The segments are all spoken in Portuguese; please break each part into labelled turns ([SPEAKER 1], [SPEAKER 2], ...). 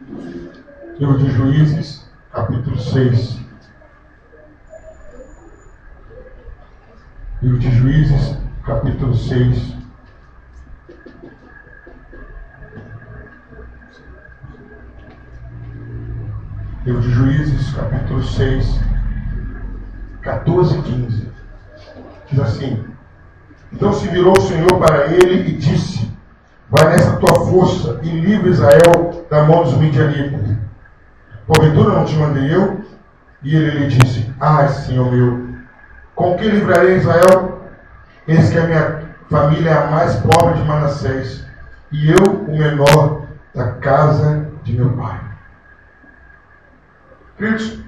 [SPEAKER 1] Livro de Juízes, capítulo 6. Livro de Juízes, capítulo 6. Livro de Juízes, capítulo 6, 14 e 15. Diz assim: Então se virou o Senhor para ele e disse: Vai nessa tua força e livre Israel da mão dos midianitas. Porventura não te mandei eu? E ele lhe disse: Ai, Senhor meu, com que livrarei Israel? Eis que a minha família é a mais pobre de Manassés, e eu o menor da casa de meu pai. Queridos,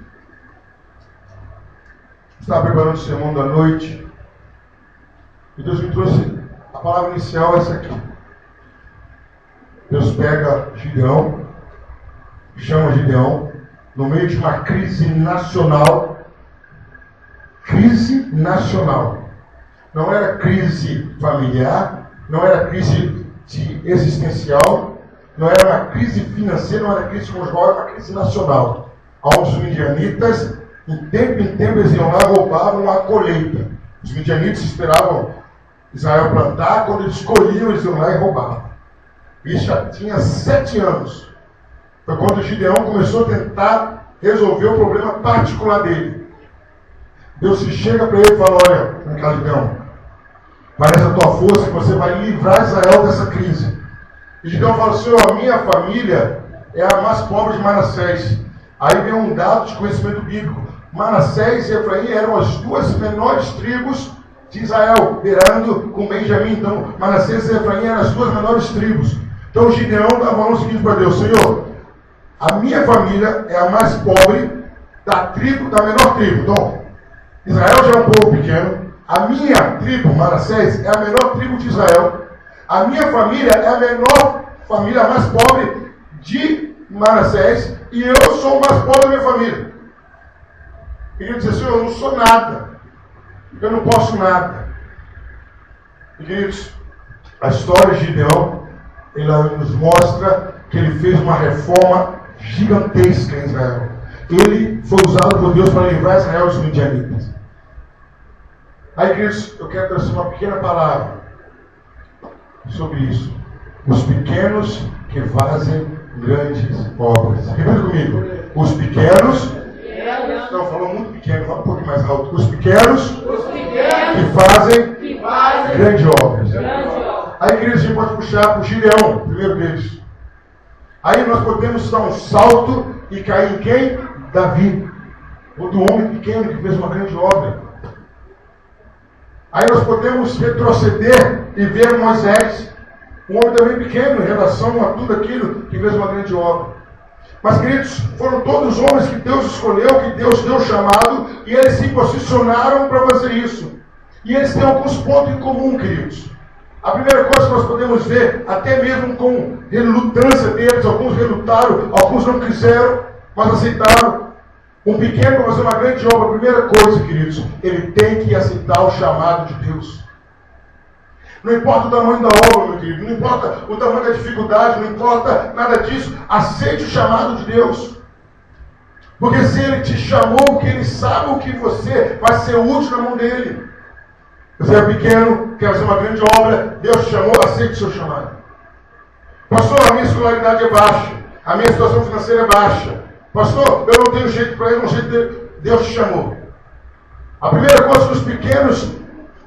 [SPEAKER 1] estava preparando o sermão da noite, e Deus me trouxe a palavra inicial, essa aqui. Deus pega Gideão, chama Gideão, no meio de uma crise nacional. Crise nacional. Não era crise familiar, não era crise existencial, não era uma crise financeira, não era crise conjugal, era uma crise nacional. Onde os midianitas, em tempo, eles iam lá e roubavam a colheita. Os midianitas esperavam Israel plantar, quando eles colhiam, eles iam lá e roubavam. Isso já tinha 7 anos. Foi quando Gideão começou a tentar resolver o problema particular dele. Deus se chega para ele e fala: Olha, Gideão, vai nessa tua força que você vai livrar Israel dessa crise. E Gideão fala: Senhor, a minha família é a mais pobre de Manassés. Aí vem um dado de conhecimento bíblico. Manassés e Efraim eram as duas menores tribos de Israel, beirando com Benjamim. Então, Manassés e Efraim eram as duas menores tribos. Então, Gideão estava falando o seguinte para Deus: Senhor, a minha família é a mais pobre da tribo, da menor tribo. Então, Israel já é um povo pequeno. A minha tribo, Manassés, é a menor tribo de Israel. A minha família é a menor família, a mais pobre de Manassés. E eu sou o mais pobre da minha família. E ele diz: Senhor, eu não sou nada. Eu não posso nada. E, queridos, a história de Gideão, ela nos mostra que ele fez uma reforma gigantesca em Israel. Ele foi usado por Deus para livrar Israel dos midianitas. Aí, queridos, eu quero trazer uma pequena palavra sobre isso. Os pequenos que fazem grandes obras. Repita comigo. Os pequenos. Não, falou muito pequeno, fala um pouquinho mais alto. Os pequenos que fazem grandes obras. Aí, queridos, a gente pode puxar para o Gideão, o primeiro deles. Aí nós podemos dar um salto e cair em quem? Davi. O do homem pequeno que fez uma grande obra. Aí nós podemos retroceder e ver Moisés, um homem também pequeno em relação a tudo aquilo que fez uma grande obra. Mas, queridos, foram todos homens que Deus escolheu, que Deus deu chamado, e eles se posicionaram para fazer isso. E eles têm alguns pontos em comum, queridos. A primeira coisa que nós podemos ver, até mesmo com relutância deles, alguns relutaram, alguns não quiseram, mas aceitaram. Um pequeno para fazer uma grande obra, a primeira coisa, queridos, ele tem que aceitar o chamado de Deus. Não importa o tamanho da obra, meu querido, não importa o tamanho da dificuldade, não importa nada disso, aceite o chamado de Deus. Porque se ele te chamou, porque ele sabe o que você vai ser útil na mão dele. Você é pequeno, quer fazer uma grande obra, Deus te chamou, aceite o seu chamado. Pastor, a minha escolaridade é baixa, a minha situação financeira é baixa. Pastor, eu não tenho jeito para ir, não jeito dele. Deus te chamou. A primeira coisa que os pequenos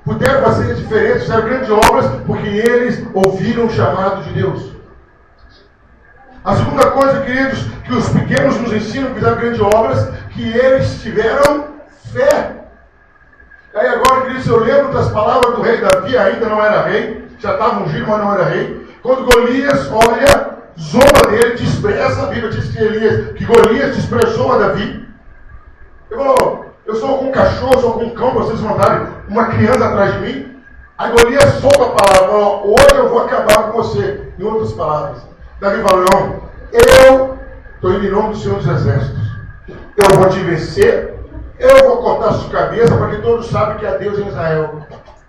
[SPEAKER 1] puderam fazer a diferença, fizeram grandes obras, porque eles ouviram o chamado de Deus. A segunda coisa, queridos, que os pequenos nos ensinam, fizeram grandes obras, que eles tiveram fé. Aí agora, queridos, eu lembro das palavras do rei Davi, ainda não era rei, já estava ungido, mas não era rei. Quando Golias olha, zomba dele, despreza, a Bíblia diz que Golias desprezou a Davi. Ele falou: eu sou como um cachorro, sou como um cão, vocês mandarem uma criança atrás de mim. Aí Golias solta a palavra, falou: hoje eu vou acabar com você. Em outras palavras, Davi falou: não, eu estou indo em nome do Senhor dos Exércitos. Eu vou te vencer, eu vou cortar a sua cabeça, para que todos saibam que há Deus em Israel.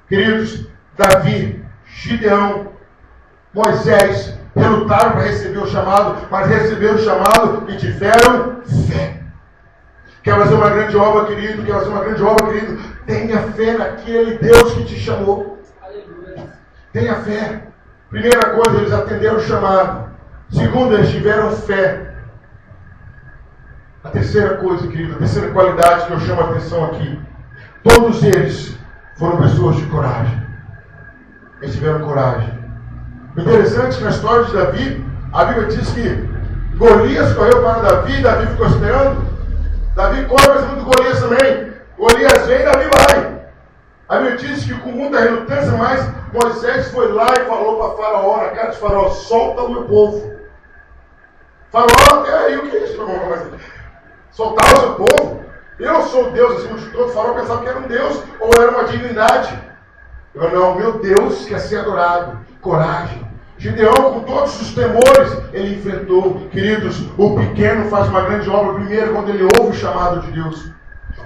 [SPEAKER 1] Queridos, Davi, Gideão, Moisés, relutaram para receber o chamado, mas receberam o chamado e tiveram fé. Quer fazer uma grande obra, querido? Quer fazer uma grande obra, querido? Tenha fé naquele Deus que te chamou. Aleluia. Tenha fé. Primeira coisa, eles atenderam o chamado. Segunda, eles tiveram fé. A terceira coisa, querido, a terceira qualidade que eu chamo a atenção aqui. Todos eles foram pessoas de coragem. Eles tiveram coragem. O interessante é que na história de Davi, a Bíblia diz que Golias correu para Davi, Davi ficou esperando. Davi corre para cima do Golias também. Golias vem, Davi vai. A Bíblia diz que com muita relutância, mas Moisés foi lá e falou para Faraó, na cara de Faraó, solta o meu povo. Faraó, e o que é isso? Soltar o seu povo? Eu sou Deus acima de todo. Faraó pensava que era um Deus ou era uma divindade. Eu não, meu Deus quer ser adorado. Coragem. Gideão, com todos os temores, ele enfrentou. Queridos, o pequeno faz uma grande obra. Primeiro, quando ele ouve o chamado de Deus.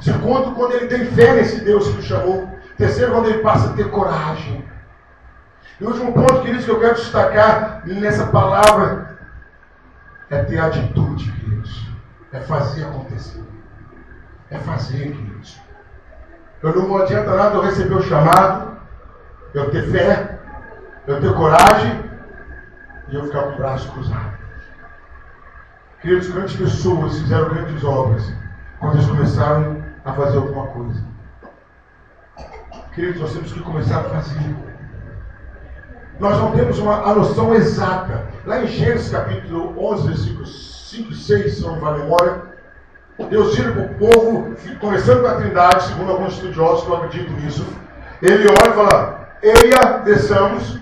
[SPEAKER 1] Segundo, quando ele tem fé nesse Deus que o chamou. Terceiro, quando ele passa a ter coragem. E o último ponto, queridos, que eu quero destacar nessa palavra é ter atitude, queridos. É fazer acontecer. É fazer, queridos. Eu não adianta nada eu receber o chamado, eu ter fé, eu ter coragem e eu ficar com o braço cruzado. Queridos, grandes pessoas fizeram grandes obras quando eles começaram a fazer alguma coisa. Queridos, nós temos que começar a fazer. Nós não temos a noção exata. Lá em Gênesis capítulo 11, versículos 5 e 6, se não me vale a memória, Deus vira para o povo, começando com a Trindade, segundo alguns estudiosos que eu acredito nisso. Ele olha e fala, eia, desçamos,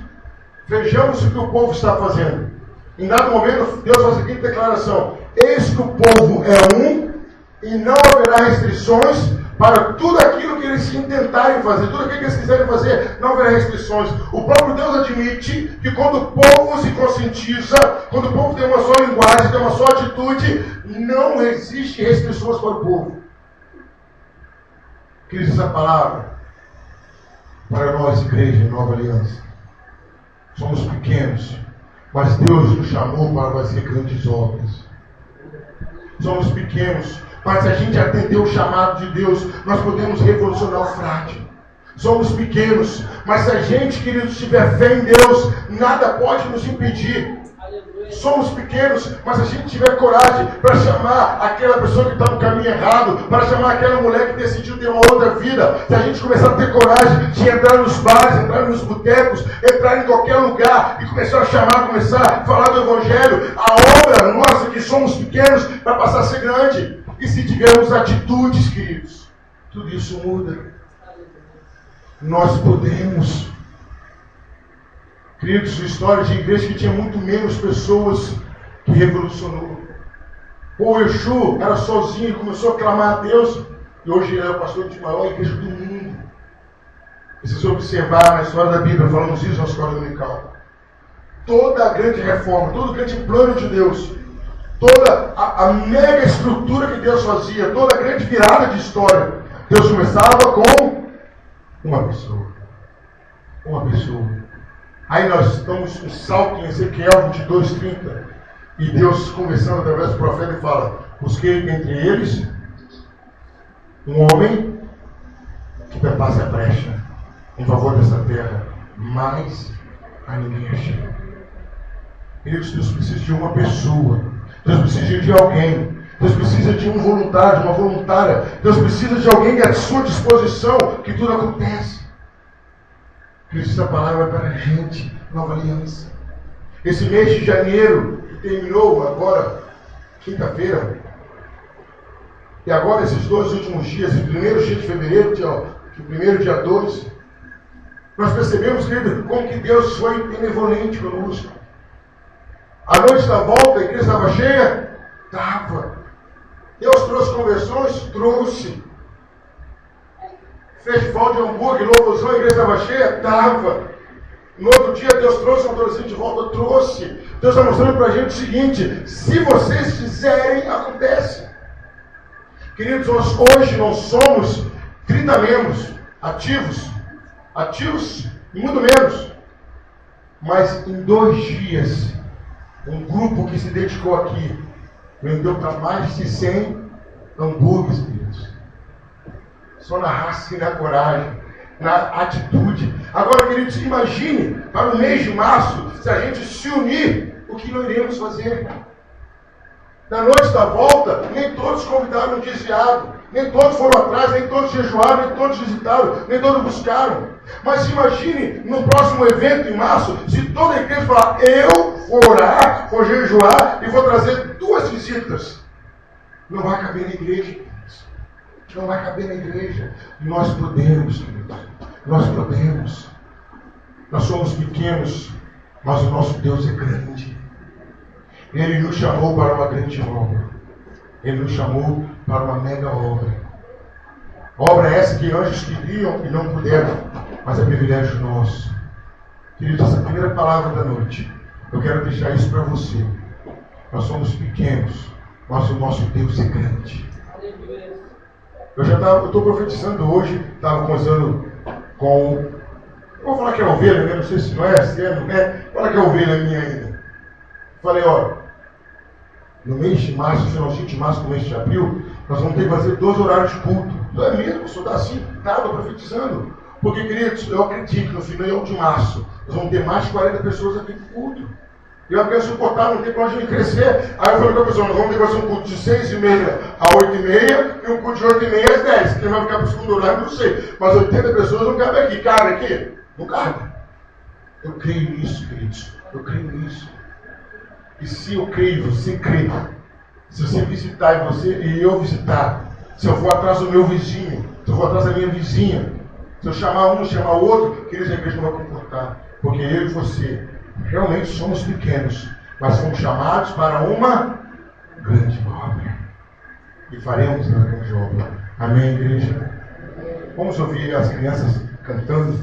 [SPEAKER 1] vejamos o que o povo está fazendo. Em dado momento, Deus faz a seguinte declaração, eis que o povo é um, e não haverá restrições para tudo aquilo que eles intentarem fazer, tudo aquilo que eles quiserem fazer, não haverá restrições. O próprio Deus admite que quando o povo se conscientiza, quando o povo tem uma só linguagem, tem uma só atitude, não existe restrições para o povo. Que diz essa palavra para nós, igreja, Nova Aliança. Somos pequenos, mas Deus nos chamou para fazer grandes obras. Somos pequenos, mas se a gente atender o chamado de Deus, nós podemos revolucionar o frágil. Somos pequenos, mas se a gente, queridos, tiver fé em Deus, nada pode nos impedir. Somos pequenos, mas se a gente tiver coragem para chamar aquela pessoa que está no caminho errado, para chamar aquela mulher que decidiu ter uma outra vida, se a gente começar a ter coragem de entrar nos bares, entrar nos botecos, entrar em qualquer lugar e começar a chamar, começar a falar do Evangelho, a obra nossa que somos pequenos vai passar a ser grande. E se tivermos atitudes, queridos, tudo isso muda. Nós podemos. Queridos, história de igreja que tinha muito menos pessoas que revolucionou. O Exu era sozinho, começou a clamar a Deus, e hoje é o pastor de maior igreja do mundo. E se você observar na história da Bíblia, falamos isso na escola dominical. Toda a grande reforma, todo o grande plano de Deus, toda a mega estrutura que Deus fazia, toda a grande virada de história, Deus começava com uma pessoa. Uma pessoa. Aí nós estamos com um salto em Ezequiel 22:30. E Deus conversando através do profeta e fala, busquei entre eles um homem que tapasse a brecha em favor dessa terra, mas a ninguém achei. Deus precisa de uma pessoa. Deus precisa de alguém. Deus precisa de um voluntário, de uma voluntária. Deus precisa de alguém que é à sua disposição, que tudo acontece. Cristo, essa palavra é para a gente, Nova Aliança. Esse mês de janeiro, que terminou agora, quinta-feira, e agora esses 2 últimos dias, o primeiro dia de fevereiro, o primeiro dia 2, nós percebemos, querido, como que Deus foi benevolente conosco. A noite da volta, a igreja estava cheia? Estava. Deus trouxe conversões? Trouxe. Festival de hambúrguer, louvozão, a igreja estava cheia? Estava. No outro dia, Deus trouxe um adolescente de volta? Trouxe. Deus está mostrando para a gente o seguinte, se vocês fizerem, acontece. Queridos, nós hoje não somos 30 membros ativos e muito menos. Mas em 2 dias, Um grupo que se dedicou aqui vendeu para mais de 100 hambúrgueres, queridos. Só na raça e na coragem, na atitude. Agora, queridos, imagine para o mês de março, se a gente se unir, o que nós iremos fazer? Na noite da volta, nem todos convidaram um desviado, nem todos foram atrás, nem todos jejuaram, nem todos visitaram, nem todos buscaram. Mas imagine no próximo evento em março, se toda a igreja falar, eu vou orar, vou jejuar e vou trazer 2 visitas. Não vai caber na igreja, queridos. Não vai caber na igreja. Nós podemos, queridos. Nós podemos. Nós somos pequenos, mas o nosso Deus é grande. Ele nos chamou para uma grande obra. Ele nos chamou para uma mega obra. Obra essa que anjos queriam e não puderam, mas é privilégio nosso. Queridos, essa primeira palavra da noite, eu quero deixar isso para você. Nós somos pequenos, mas o nosso Deus é grande. Eu estou profetizando hoje, estava conversando com... Vou falar que é ovelha, né? Não sei se não é, se é, não é. Fala que é ovelha minha ainda. Falei, olha, no mês de março, finalzinho de março, no mês de abril, nós vamos ter que fazer 2 horários de culto. Não é mesmo, o senhor está assim, estava profetizando. Porque, queridos, eu acredito que no final de março, nós vamos ter mais de 40 pessoas aqui no culto. E eu quero suportar, não tem para onde crescer. Aí eu falei para a pessoa, nós vamos ter que fazer um culto de 6h30 a 8h30 e um culto de 8h30 às 10. Quem vai ficar para o segundo horário, não sei. Mas 80 pessoas não cabem aqui. Cabe aqui? Não cabe. Eu creio nisso, queridos. Eu creio nisso. E se eu creio, você crê. Se você visitar e eu visitar, se eu for atrás do meu vizinho, se eu for atrás da minha vizinha, se eu chamar um, chamar o outro, queridos, a igreja não vai comportar. Porque eu e você realmente somos pequenos, mas fomos chamados para uma grande obra. E faremos uma grande obra. Amém, igreja? Vamos ouvir as crianças cantando.